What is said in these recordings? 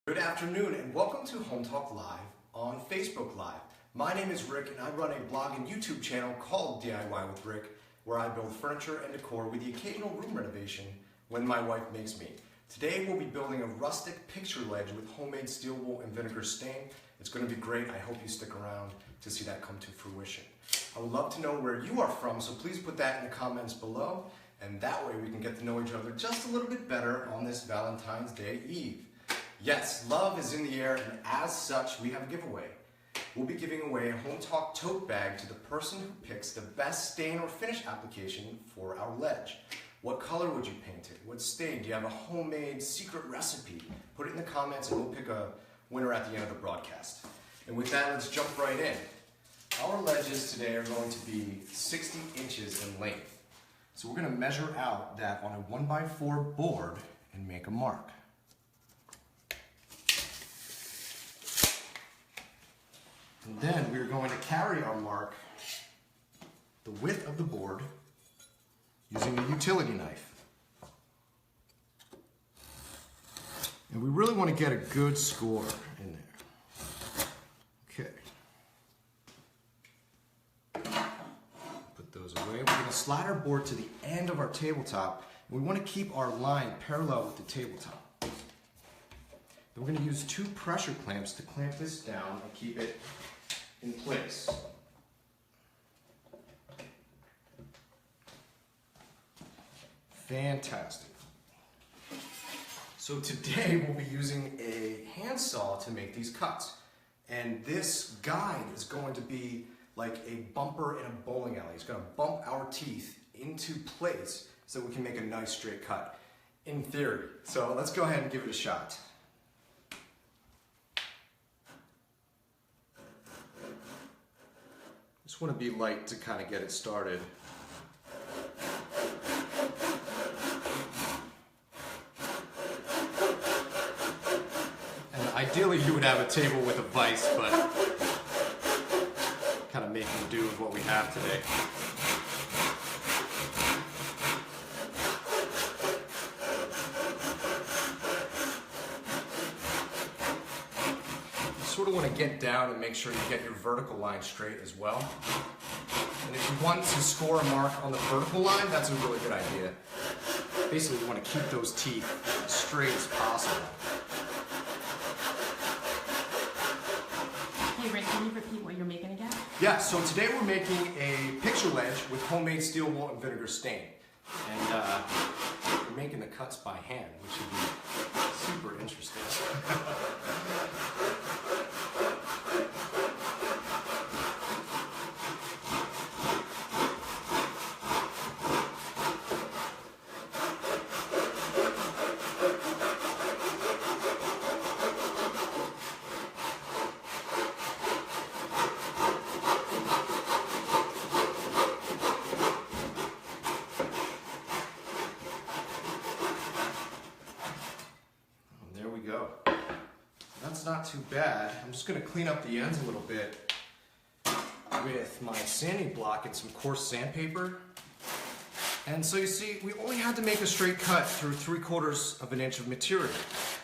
Good afternoon and welcome to Hometalk Live on Facebook Live. My name is Rick and I run a blog and YouTube channel called DIY with Rick where I build furniture and decor with the occasional room renovation when my wife makes me. Today we'll be building a rustic picture ledge with homemade steel wool and vinegar stain. It's going to be great. I hope you stick around to see that come to fruition. I would love to know where you are from, so please put that in the comments below and that way we can get to know each other just a little bit better on this Valentine's Day Eve. Yes, love is in the air, and as such, we have a giveaway. We'll be giving away a Hometalk tote bag to the person who picks the best stain or finish application for our ledge. What color would you paint it? What stain? Do you have a homemade secret recipe? Put it in the comments and we'll pick a winner at the end of the broadcast. And with that, let's jump right in. Our ledges today are going to be 60 inches in length. So we're going to measure out that on a 1x4 board and make a mark. And then we're going to carry our mark the width of the board using a utility knife. And we really want to get a good score in there. Okay. Put those away. We're going to slide our board to the end of our tabletop. And we want to keep our line parallel with the tabletop. Then we're going to use 2 pressure clamps to clamp this down and keep it in place. Fantastic. So today we'll be using a handsaw to make these cuts. And this guide is going to be like a bumper in a bowling alley. It's going to bump our teeth into place so we can make a nice straight cut, in theory. So let's go ahead and give it a shot. Just want to be light to kind of get it started. And ideally you would have a table with a vise, but kind of making do with what we have today. Sort of want to get down and make sure you get your vertical line straight as well. And if you want to score a mark on the vertical line, that's a really good idea. Basically, you want to keep those teeth as straight as possible. Hey Rick, can you repeat what you're making again? Yeah, so today we're making a picture ledge with homemade steel wool and vinegar stain. And we're making the cuts by hand, which should be super interesting. Go. That's not too bad. I'm just going to clean up the ends a little bit with my sanding block and some coarse sandpaper. And so you see, we only had to make a straight cut through 3/4 of an inch of material,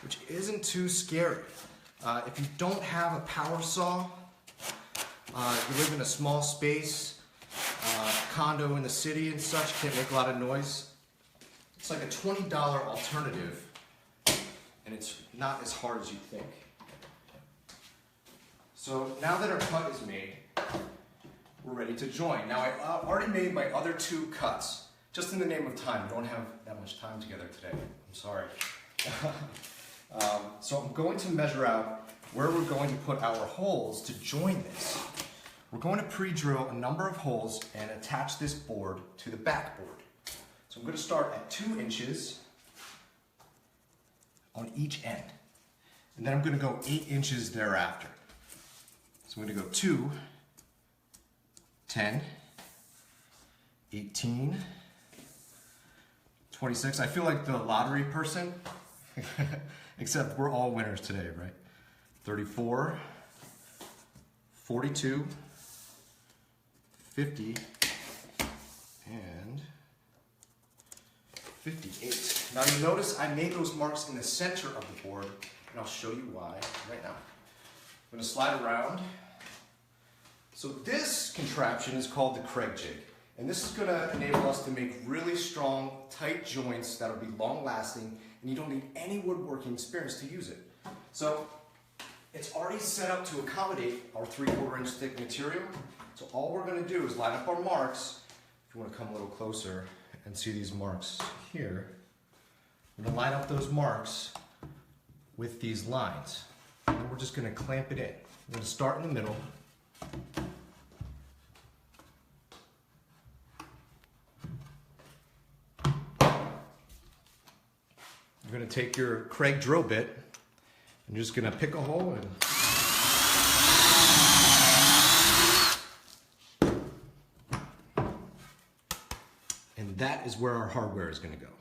which isn't too scary. If you don't have a power saw, you live in a small space, condo in the city and such, can't make a lot of noise, it's like a $20 alternative. And it's not as hard as you think. So now that our cut is made, we're ready to join. Now I already made my other 2 cuts, just in the name of time. We don't have that much time together today. I'm sorry. So I'm going to measure out where we're going to put our holes to join this. We're going to pre-drill a number of holes and attach this board to the backboard. So I'm going to start at 2 inches on each end. And then I'm going to go 8 inches thereafter. So I'm going to go 2, 10, 18, 26. I feel like the lottery person, except we're all winners today, right? 34, 42, 50, and 58. Now you notice I made those marks in the center of the board and I'll show you why right now. I'm going to slide around. So this contraption is called the Craig jig, and this is going to enable us to make really strong, tight joints that'll be long-lasting, and you don't need any woodworking experience to use it. So it's already set up to accommodate our 3/4 inch thick material. So all we're going to do is line up our marks. If you want to come a little closer and see these marks here, we're going to line up those marks with these lines. And we're just going to clamp it in. We're going to start in the middle. You're going to take your Craig drill bit and you're just going to pick a hole and that is where our hardware is going to go.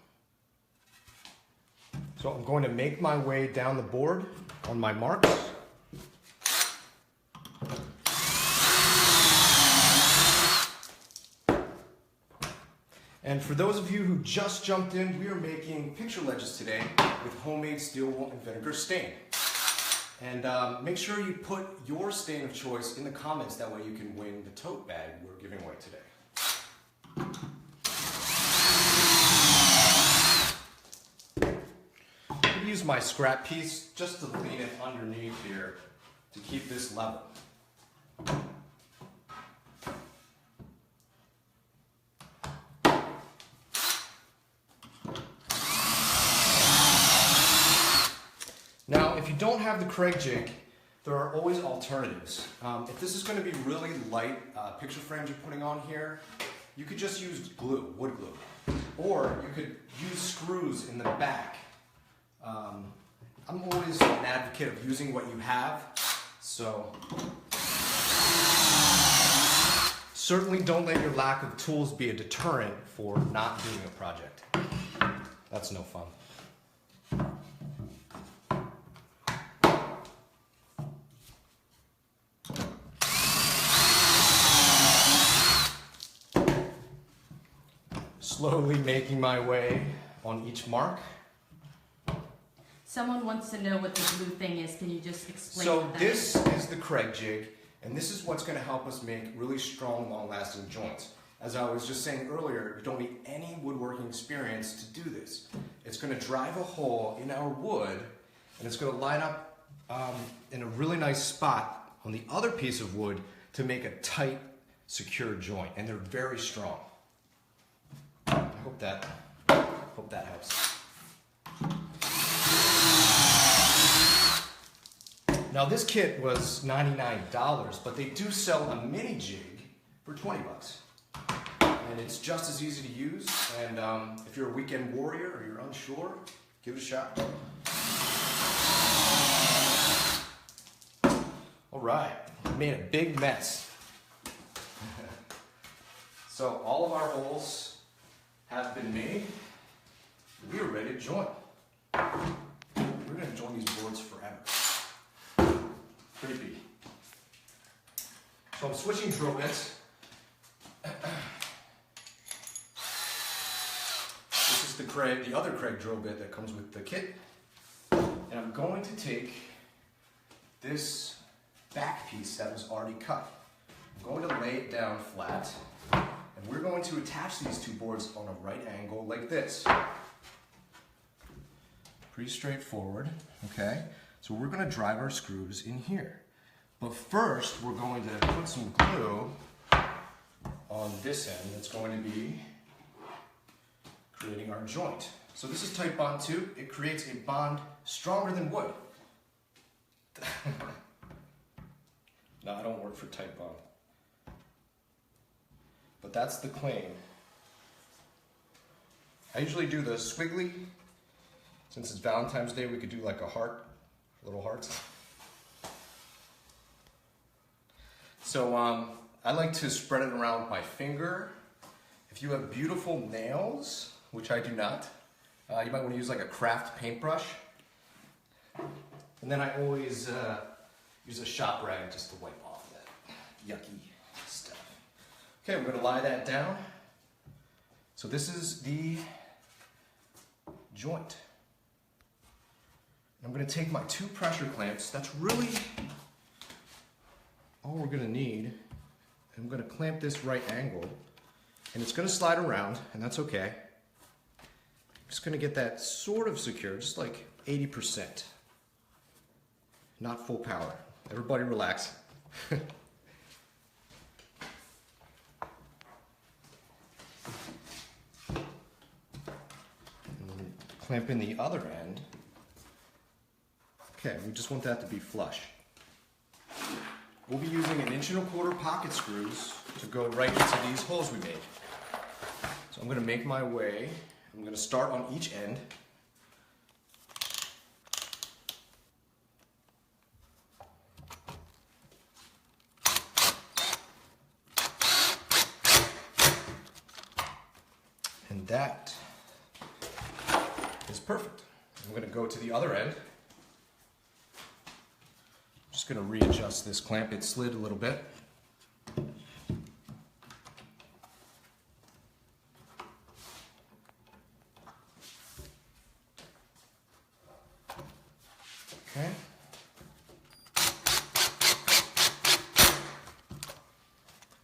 So I'm going to make my way down the board on my marks. And for those of you who just jumped in, we are making picture ledges today with homemade steel wool and vinegar stain. And make sure you put your stain of choice in the comments, that way you can win the tote bag we're giving away today. I'm going to use my scrap piece just to lean it underneath here to keep this level. Now, if you don't have the Craig jig, there are always alternatives. If this is going to be really light picture frames you're putting on here, you could just use glue, wood glue. Or you could use screws in the back. I'm always an advocate of using what you have, so certainly don't let your lack of tools be a deterrent for not doing a project. That's no fun. Slowly making my way on each mark. Someone wants to know what the blue thing is. Can you just explain So what that this is? is the Craig jig, and this is what's going to help us make really strong, long-lasting joints. As I was just saying earlier, you don't need any woodworking experience to do this. It's going to drive a hole in our wood, and it's going to line up in a really nice spot on the other piece of wood to make a tight, secure joint, and they're very strong. I hope that helps. Now this kit was $99, but they do sell a mini jig for 20 bucks. And it's just as easy to use, and if you're a weekend warrior or you're unsure, give it a shot. All right, made a big mess. So all of our holes have been made. We are ready to join. We're going to join these boards forever. Creepy. So I'm switching drill bits. This is the other Craig drill bit that comes with the kit. And I'm going to take this back piece that was already cut. I'm going to lay it down flat. And we're going to attach these two boards on a right angle like this. Pretty straightforward, okay? So we're going to drive our screws in here. But first, we're going to put some glue on this end that's going to be creating our joint. So this is type bond 2. It creates a bond stronger than wood. No, I don't work for type bond. But that's the claim. I usually do the squiggly. Since it's Valentine's Day, we could do like a heart, little hearts. So I like to spread it around with my finger. If you have beautiful nails, which I do not, you might want to use like a craft paintbrush. And then I always use a shop rag just to wipe off that yucky stuff. Okay, we're going to lie that down. So this is the joint. I'm going to take my 2 pressure clamps. That's really all we're going to need. I'm going to clamp this right angle, and it's going to slide around, and that's okay. I'm just going to get that sort of secure, just like 80%. Not full power. Everybody relax. Clamp in the other end. Okay, we just want that to be flush. We'll be using 1 1/4 inch pocket screws to go right into these holes we made. So I'm going to make my way. I'm going to start on each end. And that is perfect. I'm going to go to the other end. Just going to readjust this clamp. It slid a little bit. Okay.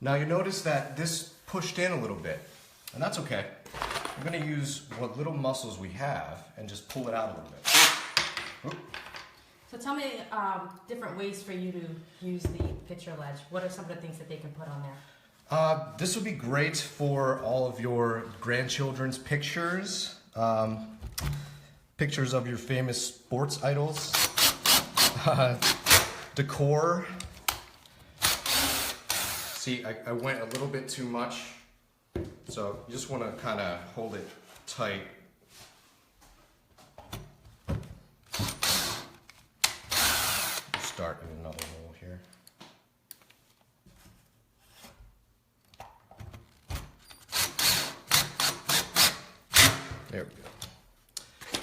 Now you notice that this pushed in a little bit, and that's okay. We're going to use what little muscles we have and just pull it out a little bit. Oop. So tell me different ways for you to use the picture ledge. What are some of the things that they can put on there? This would be great for all of your grandchildren's pictures, pictures of your famous sports idols, decor. See, I went a little bit too much, so you just want to kind of hold it tight. Start in another hole here. There we go.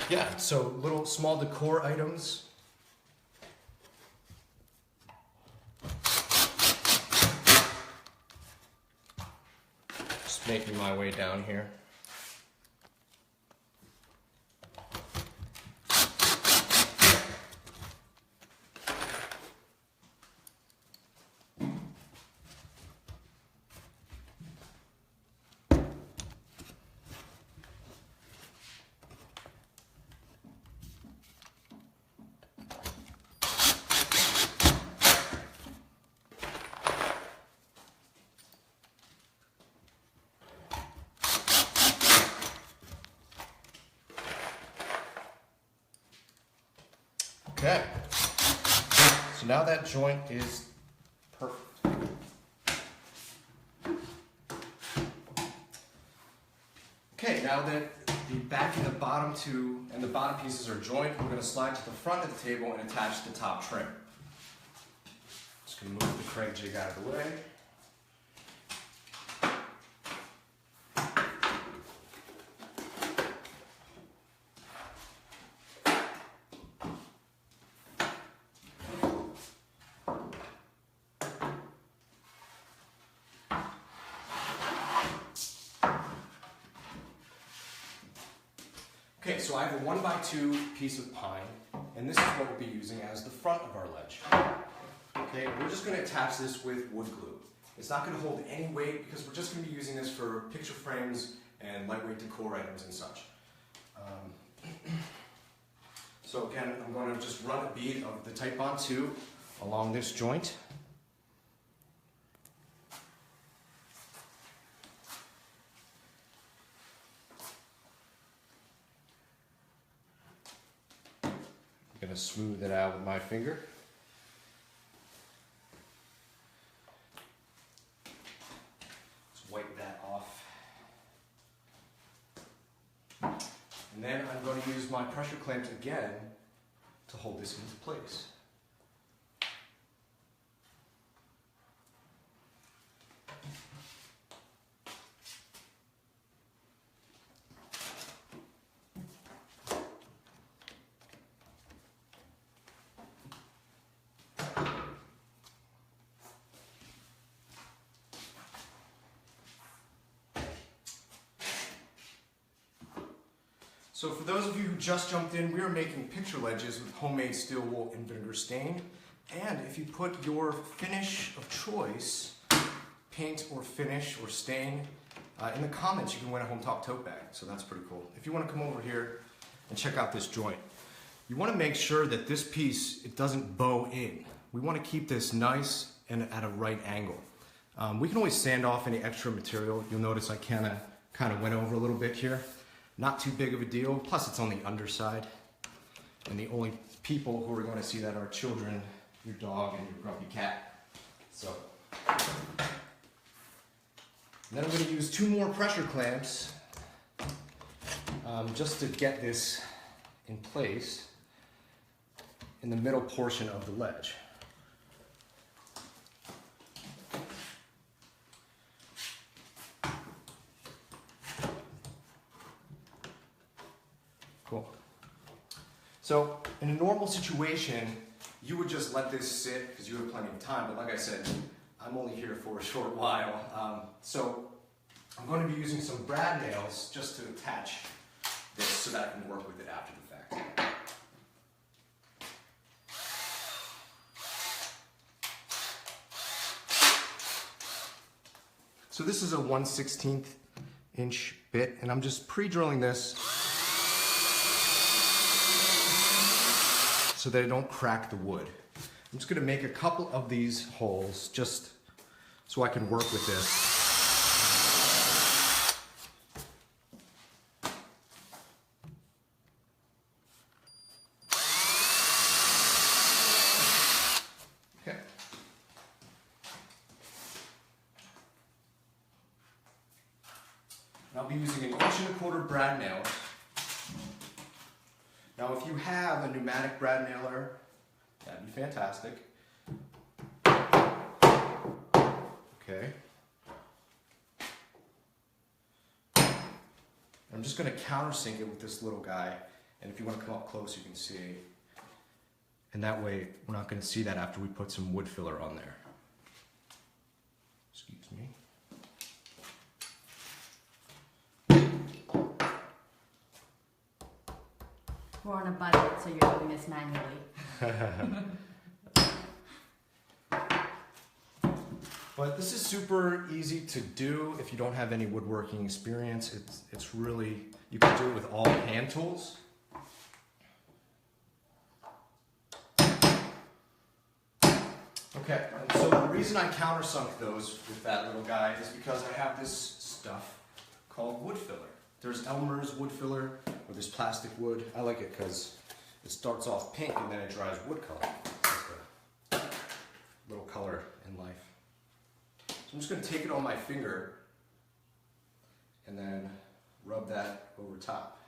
Yeah, so little small decor items. Just making my way down here. Okay, so now that joint is perfect. Okay, now that the back and the bottom pieces are joined, we're going to slide to the front of the table and attach the top trim. Just going to move the Craig jig out of the way. Okay, so I have a 1x2 piece of pine, and this is what we'll be using as the front of our ledge. Okay, we're just going to attach this with wood glue. It's not going to hold any weight because we're just going to be using this for picture frames and lightweight decor items and such. So again, I'm going to just run a bead of the Type Bond 2 along this joint. I'm going to smooth it out with my finger. Just wipe that off. And then I'm going to use my pressure clamps again to hold this into place. So for those of you who just jumped in, we are making picture ledges with homemade steel wool and vinegar stain. And if you put your finish of choice, paint or finish or stain, in the comments you can win a Hometalk tote bag. So that's pretty cool. If you want to come over here and check out this joint, you want to make sure that this piece, it doesn't bow in. We want to keep this nice and at a right angle. We can always sand off any extra material. You'll notice I kind of went over a little bit here. Not too big of a deal. Plus it's on the underside. And the only people who are going to see that are children, your dog, and your grumpy cat. So, then I'm going to use 2 more pressure clamps just to get this in place in the middle portion of the ledge. Cool. So in a normal situation, you would just let this sit because you have plenty of time, but like I said, I'm only here for a short while. So I'm going to be using some brad nails just to attach this so that I can work with it after the fact. So this is a 1/16 inch bit, and I'm just pre-drilling this so that I don't crack the wood. I'm just going to make a couple of these holes just so I can work with this. Okay. And I'll be using an 1¼ brad nail. Now if you have a pneumatic brad nailer, that'd be fantastic. Okay. I'm just going to countersink it with this little guy, and if you want to come up close you can see. And that way we're not going to see that after we put some wood filler on there. Excuse me. We're on a budget, so you're doing this manually. But this is super easy to do if you don't have any woodworking experience. It's really, you can do it with all hand tools. Okay, and so the reason I countersunk those with that little guy is because I have this stuff called wood filler. There's Elmer's wood filler, or there's plastic wood. I like it because it starts off pink and then it dries wood color. It's a little color in life. So I'm just going to take it on my finger and then rub that over top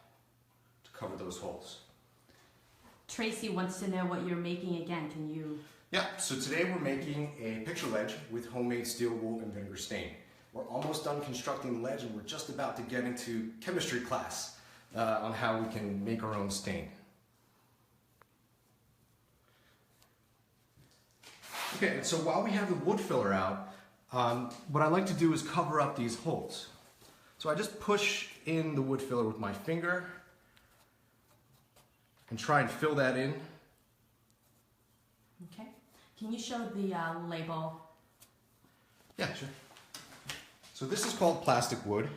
to cover those holes. Tracy wants to know what you're making again. Can you? Yeah, so today we're making a picture ledge with homemade steel wool and vinegar stain. We're almost done constructing the ledge and we're just about to get into chemistry class on how we can make our own stain. Okay, so while we have the wood filler out, what I like to do is cover up these holes. So I just push in the wood filler with my finger and try and fill that in. Okay. Can you show the label? Yeah, sure. So this is called plastic wood,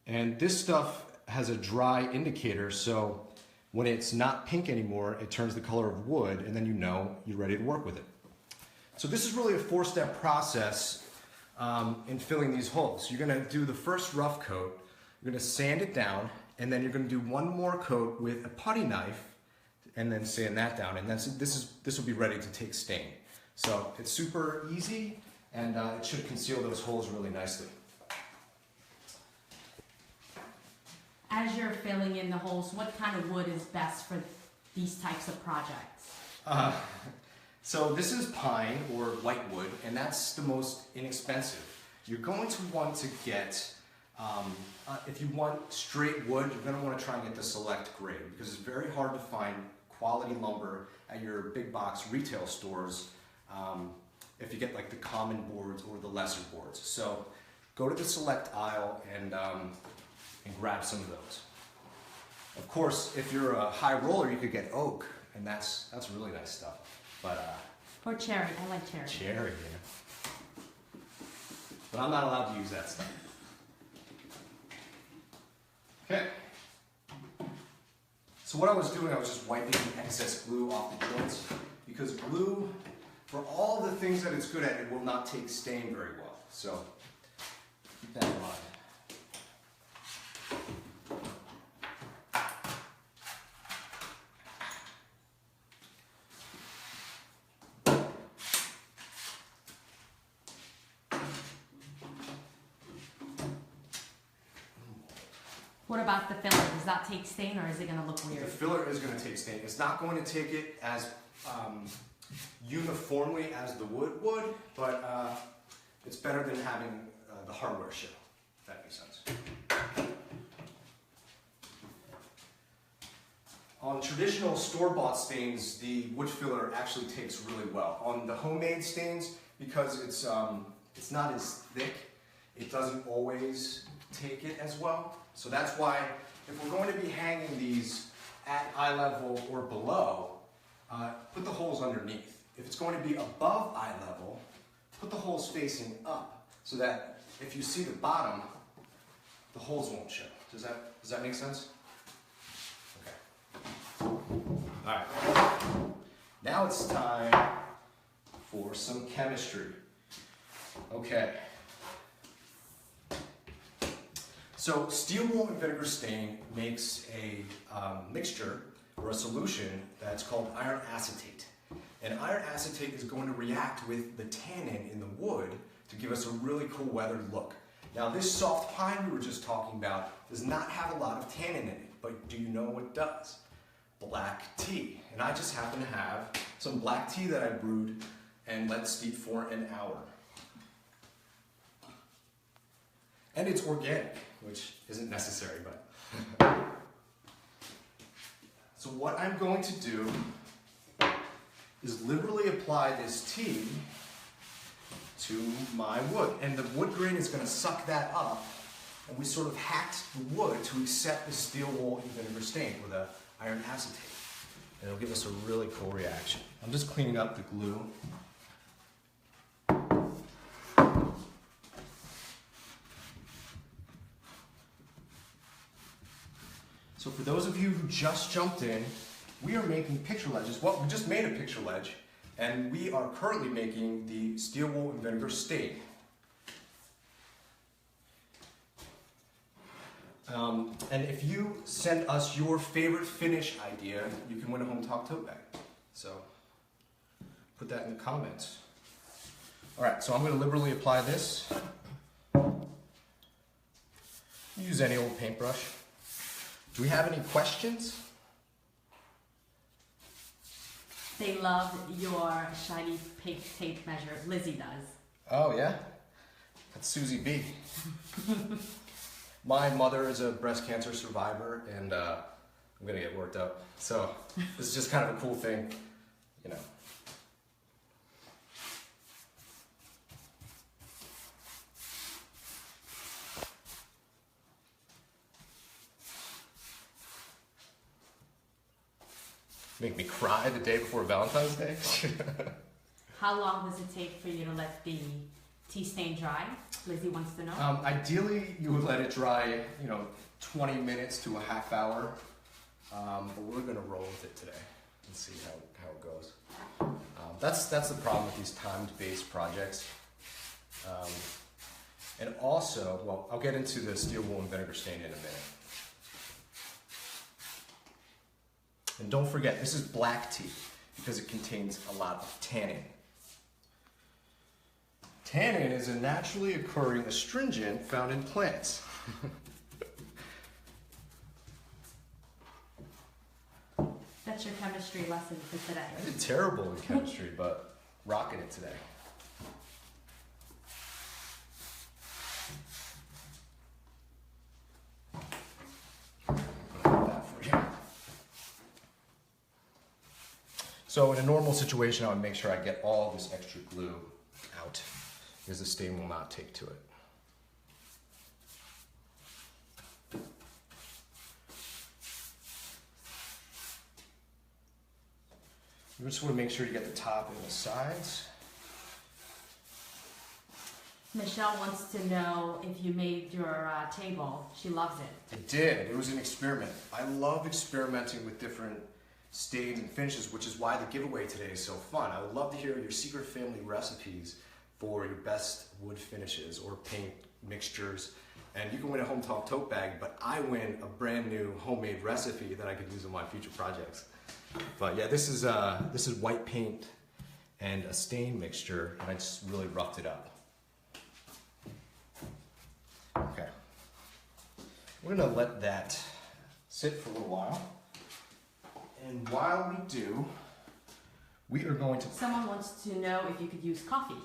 and this stuff has a dry indicator, so when it's not pink anymore, it turns the color of wood, and then you know you're ready to work with it. So this is really a 4-step process in filling these holes. You're going to do the first rough coat, you're going to sand it down, and then you're going to do one more coat with a putty knife, and then sand that down, and this will be ready to take stain. So it's super easy, and it should conceal those holes really nicely. As you're filling in the holes, what kind of wood is best for these types of projects? So this is pine or whitewood, and that's the most inexpensive. You're going to want to get, if you want straight wood, you're going to want to try and get the select grade, because it's very hard to find quality lumber at your big box retail stores if you get like the common boards or the lesser boards. So go to the select aisle and grab some of those. Of course, if you're a high roller, you could get oak, and that's really nice stuff. But or cherry. I like cherry. Cherry, yeah. But I'm not allowed to use that stuff. Okay. So what I was doing, I was just wiping the excess glue off the joints, because glue, for all the things that it's good at, it will not take stain very well. So keep that in mind. What about the filler? Does that take stain or is it going to look weird? The filler is going to take stain. It's not going to take it as uniformly as the wood would, but it's better than having the hardware show, if that makes sense. On traditional store-bought stains, the wood filler actually takes really well. On the homemade stains, because it's not as thick, it doesn't always take it as well. So that's why if we're going to be hanging these at eye level or below, put the holes underneath. If it's going to be above eye level, put the holes facing up so that if you see the bottom, the holes won't show. Does that make sense? Okay. All right. Now it's time for some chemistry. Okay. So steel wool and vinegar stain makes a mixture or a solution that's called iron acetate. And iron acetate is going to react with the tannin in the wood to give us a really cool weathered look. Now this soft pine we were just talking about does not have a lot of tannin in it, but do you know what does? Black tea. And I just happen to have some black tea that I brewed and let steep for an hour. And it's organic, which isn't necessary, but. So what I'm going to do is liberally apply this tea to my wood. And the wood grain is going to suck that up, and we sort of hacked the wood to accept the steel wool and vinegar stain with the iron acetate. And it'll give us a really cool reaction. I'm just cleaning up the glue. So for those of you who just jumped in, we are making picture ledges. Well, we just made a picture ledge, and we are currently making the steel wool and vinegar stain. And if you send us your favorite finish idea, you can win a Hometalk tote bag. So put that in the comments. All right, so I'm going to liberally apply this. Use any old paintbrush. Do we have any questions? They love your shiny pink tape measure. Lizzie does. Oh, yeah? That's Susie B. My mother is a breast cancer survivor, and I'm going to get worked up. So this is just kind of a cool thing, you know. Make me cry the day before Valentine's Day. How long does it take for you to let the tea stain dry? Lizzie wants to know. Ideally, you would let it dry, 20 minutes to a half hour. But we're going to roll with it today and see how it goes. That's the problem with these timed-based projects. And also, well, I'll get into the steel wool and vinegar stain in a minute. And don't forget, this is black tea because it contains a lot of tannin. Tannin is a naturally occurring astringent found in plants. That's your chemistry lesson for today. I did terrible in chemistry, but rocking it today. So in a normal situation, I would make sure I get all this extra glue out because the stain will not take to it. You just want to make sure you get the top and the sides. Michelle wants to know if you made your table. She loves it. I did. It was an experiment. I love experimenting with different stains and finishes, which is why the giveaway today is so fun. I would love to hear your secret family recipes for your best wood finishes or paint mixtures. And you can win a Hometalk tote bag, but I win a brand new homemade recipe that I could use in my future projects. But yeah, this is white paint and a stain mixture, and I just really roughed it up. Okay. We're gonna let that sit for a little while. And while we do, we are going to... Someone wants to know if you could use coffee.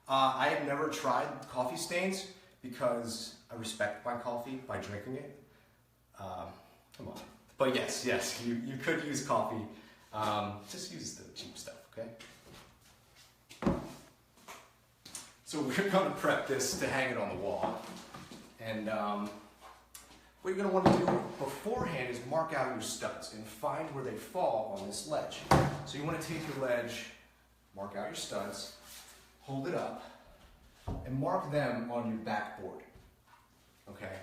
I have never tried coffee stains because I respect my coffee by drinking it. Come on. But yes, you could use coffee. Just use the cheap stuff, okay? So we're gonna prep this to hang it on the wall. And what you're gonna want to do beforehand is mark out your studs and find where they fall on this ledge. So you want to take your ledge, mark out your studs, hold it up, and mark them on your backboard. Okay?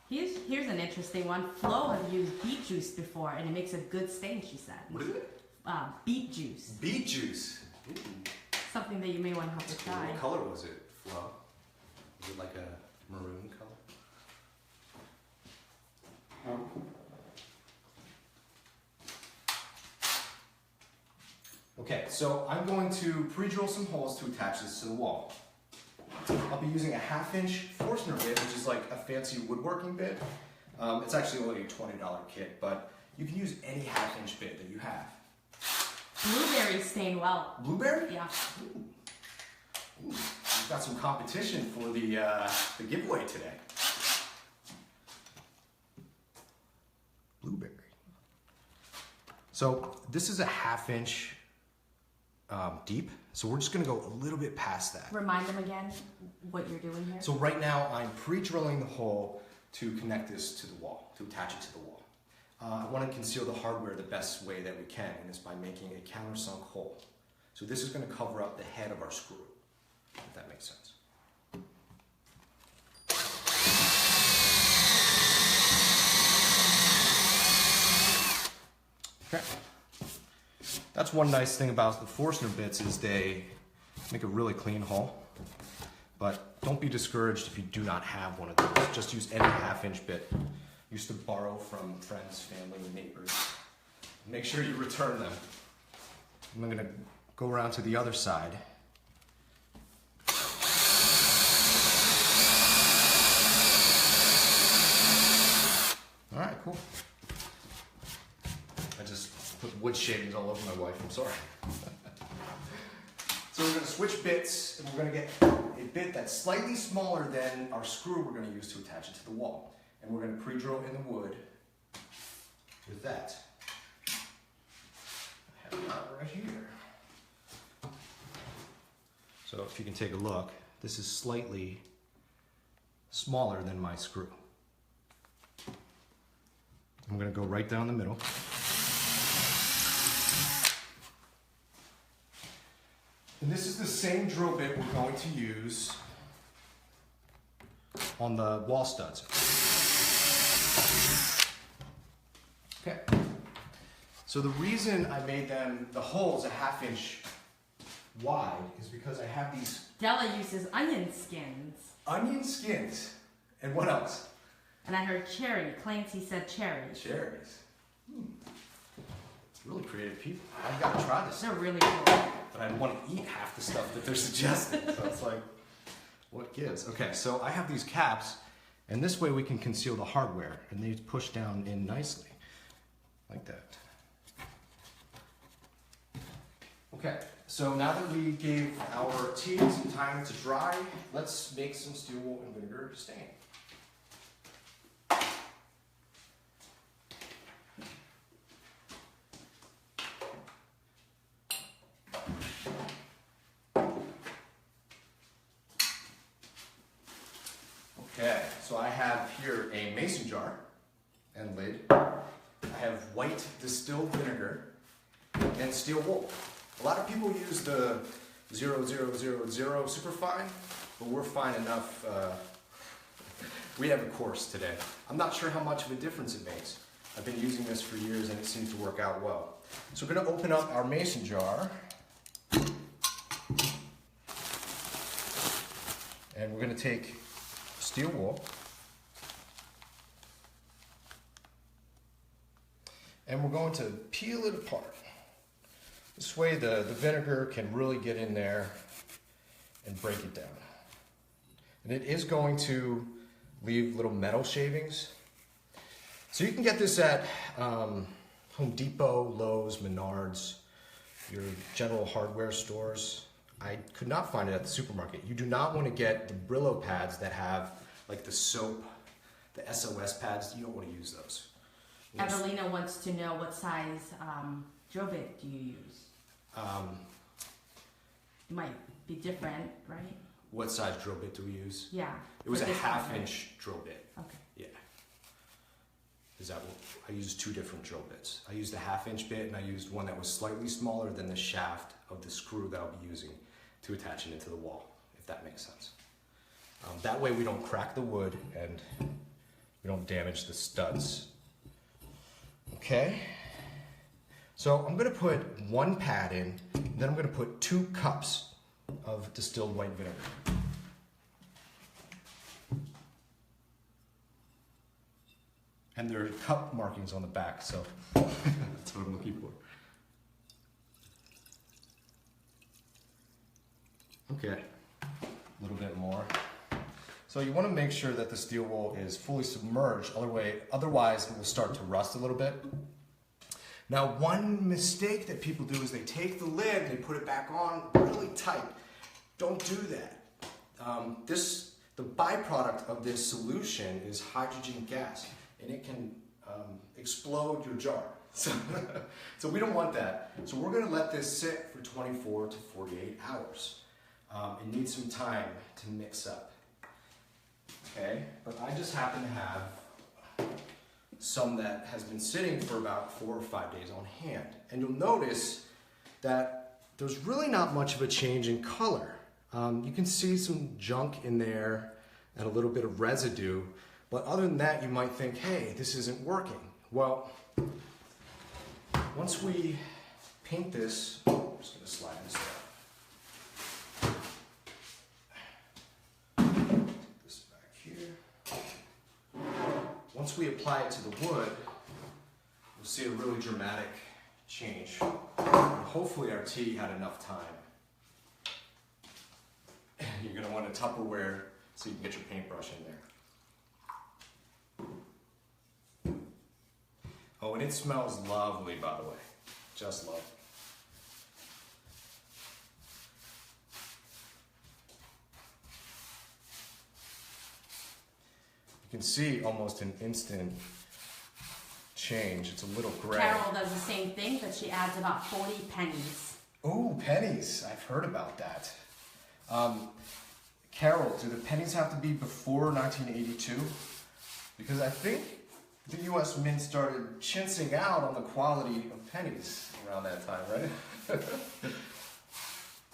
Here's an interesting one. Flo has used beet juice before, and it makes a good stain, she said. What is it? Beet juice. Beet juice. Ooh. Something that you may want to have to try. What color was it, Flo? Was it like a maroon color? Okay, so I'm going to pre-drill some holes to attach this to the wall. I'll be using a 1/2-inch Forstner bit, which is like a fancy woodworking bit. It's actually only a $20 kit, but you can use any 1/2-inch bit that you have. Blueberries stain well. Blueberry? Yeah. Ooh. We've got some competition for the giveaway today. Blueberry. So this is a 1/2-inch deep, so we're just going to go a little bit past that. Remind them again what you're doing here. So right now I'm pre-drilling the hole to connect this to the wall, to attach it to the wall. I want to conceal the hardware the best way that we can, and it's by making a countersunk hole. So this is going to cover up the head of our screw, if that makes sense. Okay. That's one nice thing about the Forstner bits is they make a really clean hole. But don't be discouraged if you do not have one of those. Just use any 1/2-inch bit. Used to borrow from friends, family, and neighbors. Make sure you return them. I'm going to go around to the other side. All right, cool. I just put wood shavings all over my wife. I'm sorry. So we're going to switch bits, and we're going to get a bit that's slightly smaller than our screw we're going to use to attach it to the wall. And we're going to pre-drill in the wood with that. I have that right here. So if you can take a look, this is slightly smaller than my screw. I'm going to go right down the middle. And this is the same drill bit we're going to use on the wall studs. Okay. So the reason I made the holes a 1/2-inch wide is because I have these... Della uses onion skins. Onion skins. And what else? And I heard cherry. Clancy said cherry. Cherries. Really creative people. I've got to try this. They're really cool. But I want to eat half the stuff that they're suggesting. So it's like, what gives? Okay, so I have these caps, and this way we can conceal the hardware, and they push down in nicely, like that. Okay, so now that we gave our tea some time to dry, let's make some steel wool and vinegar stain. Okay, so I have here a mason jar and lid. I have white distilled vinegar, and steel wool. A lot of people use the 0000 superfine, but we're fine enough. We have a course today. I'm not sure how much of a difference it makes. I've been using this for years and it seems to work out well. So we're going to open up our mason jar. And we're going to take steel wool. And we're going to peel it apart. This way the vinegar can really get in there and break it down. And it is going to leave little metal shavings. So you can get this at Home Depot, Lowe's, Menards, your general hardware stores. I could not find it at the supermarket. You do not want to get the Brillo pads that have like the soap, the SOS pads. You don't want to use those. Evelina wants to know what size drill bit do you use? It might be different, right? What size drill bit do we use? Yeah. It was a half-inch drill bit. Okay. Yeah. Is that what, I used 2 different drill bits. I used a half-inch bit and I used one that was slightly smaller than the shaft of the screw that I'll be using to attach it into the wall, if that makes sense. That way we don't crack the wood and we don't damage the studs. Okay. So I'm going to put 1 pad in, and then I'm going to put 2 cups of distilled white vinegar. And there are cup markings on the back, so that's what I'm looking for. Okay, a little bit more. So you want to make sure that the steel wool is fully submerged, otherwise it will start to rust a little bit. Now, one mistake that people do is they take the lid, they put it back on really tight. Don't do that. The byproduct of this solution is hydrogen gas, and it can explode your jar. So we don't want that. So we're going to let this sit for 24 to 48 hours. It needs some time to mix up. Okay, but I just happen to have some that has been sitting for about 4 or 5 days on hand. And you'll notice that there's really not much of a change in color. You can see some junk in there and a little bit of residue, but other than that, you might think, hey, this isn't working. Well, once we paint this, I'm just going to slide this down. Put this back here. Once we apply it to the wood, we'll see a really dramatic change. And hopefully our tea had enough time. You're going to want a Tupperware so you can get your paintbrush in there. Oh, and it smells lovely, by the way. Just lovely. You can see almost an instant change. It's a little gray. Carol does the same thing, but she adds about 40 pennies. Oh, pennies. I've heard about that. Carol, do the pennies have to be before 1982? Because I think the U.S. Mint started chintzing out on the quality of pennies around that time, right?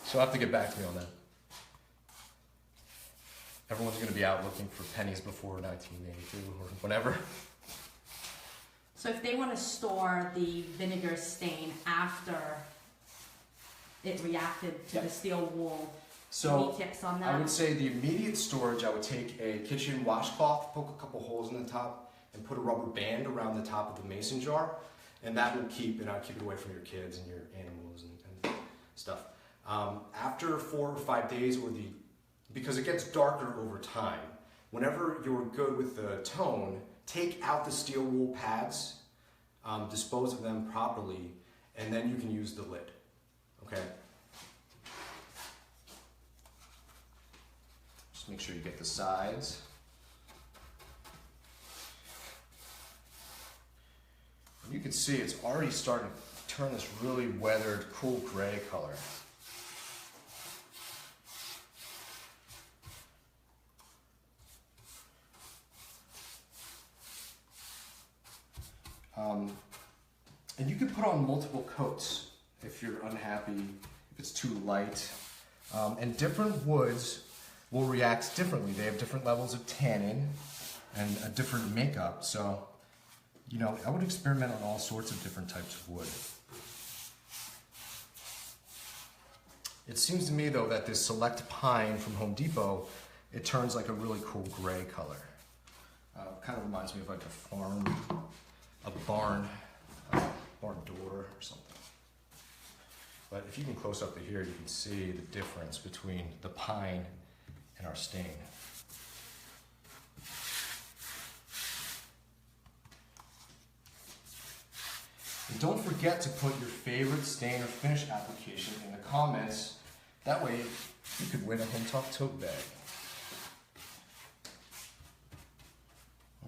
She'll have to get back to me on that. Everyone's going to be out looking for pennies before 1982 or whenever. So if they want to store the vinegar stain after it reacted to the steel wool, so any tips on that? I would say the immediate storage, I would take a kitchen washcloth, poke a couple holes in the top, and put a rubber band around the top of the mason jar, and that will keep it away from your kids and your animals and stuff. After 4 or 5 days, because it gets darker over time, whenever you're good with the tone, take out the steel wool pads, dispose of them properly, and then you can use the lid. Okay? Just make sure you get the sides. And you can see it's already starting to turn this really weathered, cool gray color. And you can put on multiple coats. if you're unhappy, if it's too light. And different woods will react differently. They have different levels of tannin and a different makeup. So, you know, I would experiment on all sorts of different types of wood. It seems to me though that this Select Pine from Home Depot, it turns like a really cool gray color. Kind of reminds me of like a barn door or something. But if you can close up to here, you can see the difference between the pine and our stain. And don't forget to put your favorite stain or finish application in the comments. That way you could win a Hometalk tote bag.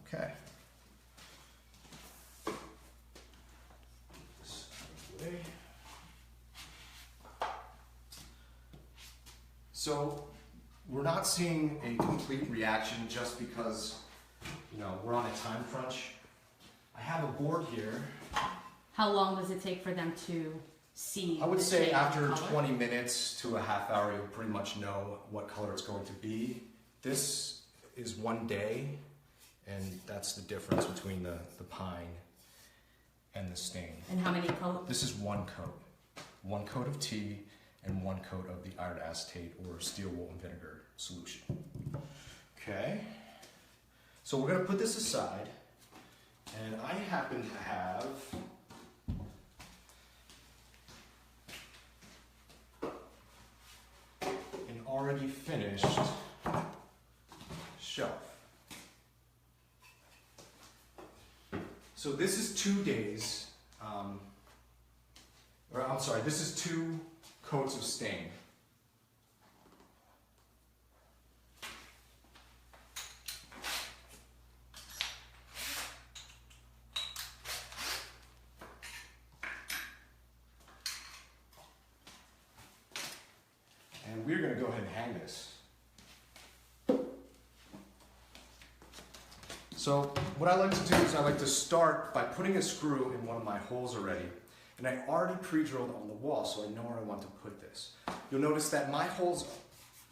Okay. So we're not seeing a complete reaction just because, you know, we're on a time crunch. I have a board here. How long does it take for them to see? I would say shade after of color? 20 minutes to a half hour, you'll pretty much know what color it's going to be. This is 1 day, and that's the difference between the pine and the stain. And how many coats? This is 1 coat. 1 coat of tea and 1 coat of the iron acetate or steel wool and vinegar solution. Okay, so we're gonna put this aside, and I happen to have an already finished shelf. So this is 2 days, or I'm sorry, this is 2 coats of stain. And we're going to go ahead and hang this. So what I like to do is I like to start by putting a screw in one of my holes already. And I already pre-drilled on the wall, so I know where I want to put this. You'll notice that my holes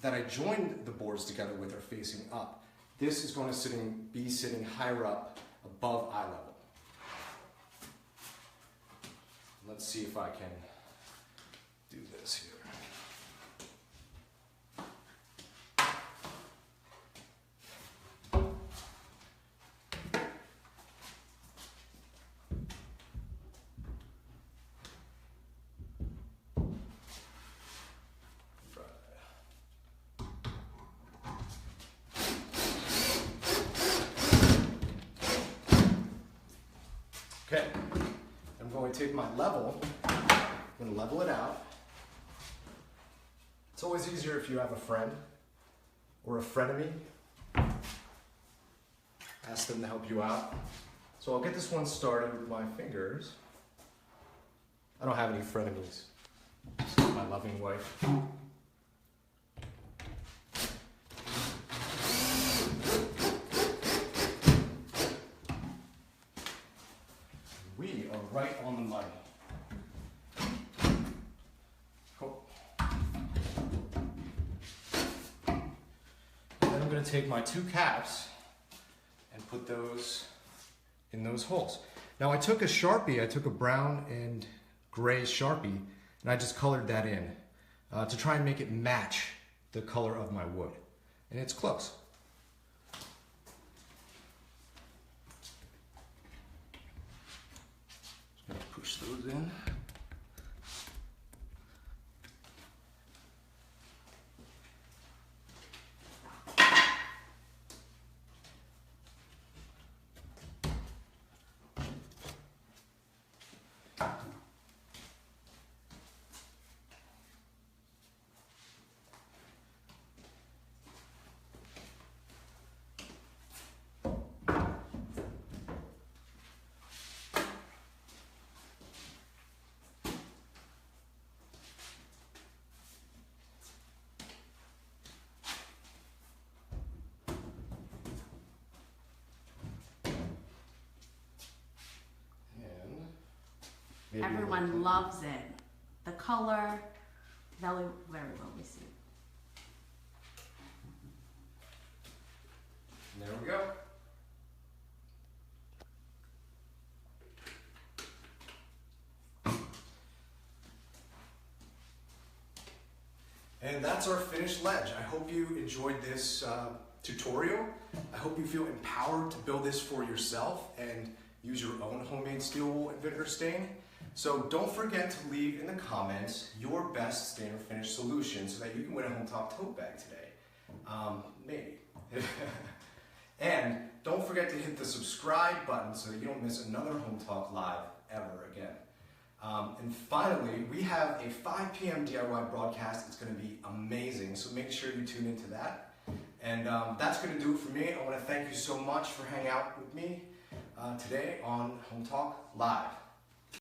that I joined the boards together with are facing up. This is going to be sitting higher up above eye level. Let's see if I can do this here. Okay, I'm going to take my level, I'm going to level it out. It's always easier if you have a friend or a frenemy. Ask them to help you out. So I'll get this one started with my fingers. I don't have any frenemies, just my loving wife. We are right on the money. Cool. Then I'm going to take my 2 caps and put those in those holes. Now I took a Sharpie, I took a brown and gray Sharpie, and I just colored that in to try and make it match the color of my wood. And it's close. Push those in. Everyone loves it. the color, very, very well received. And there we go. And that's our finished ledge. I hope you enjoyed this tutorial. I hope you feel empowered to build this for yourself and use your own homemade steel wool and vinegar stain. So don't forget to leave in the comments your best stain or finish solution so that you can win a Hometalk tote bag today. Maybe. And don't forget to hit the subscribe button so that you don't miss another Hometalk Live ever again. And finally, we have a 5 p.m. DIY broadcast. It's going to be amazing, so make sure you tune into that. And that's going to do it for me. I want to thank you so much for hanging out with me today on Hometalk Live.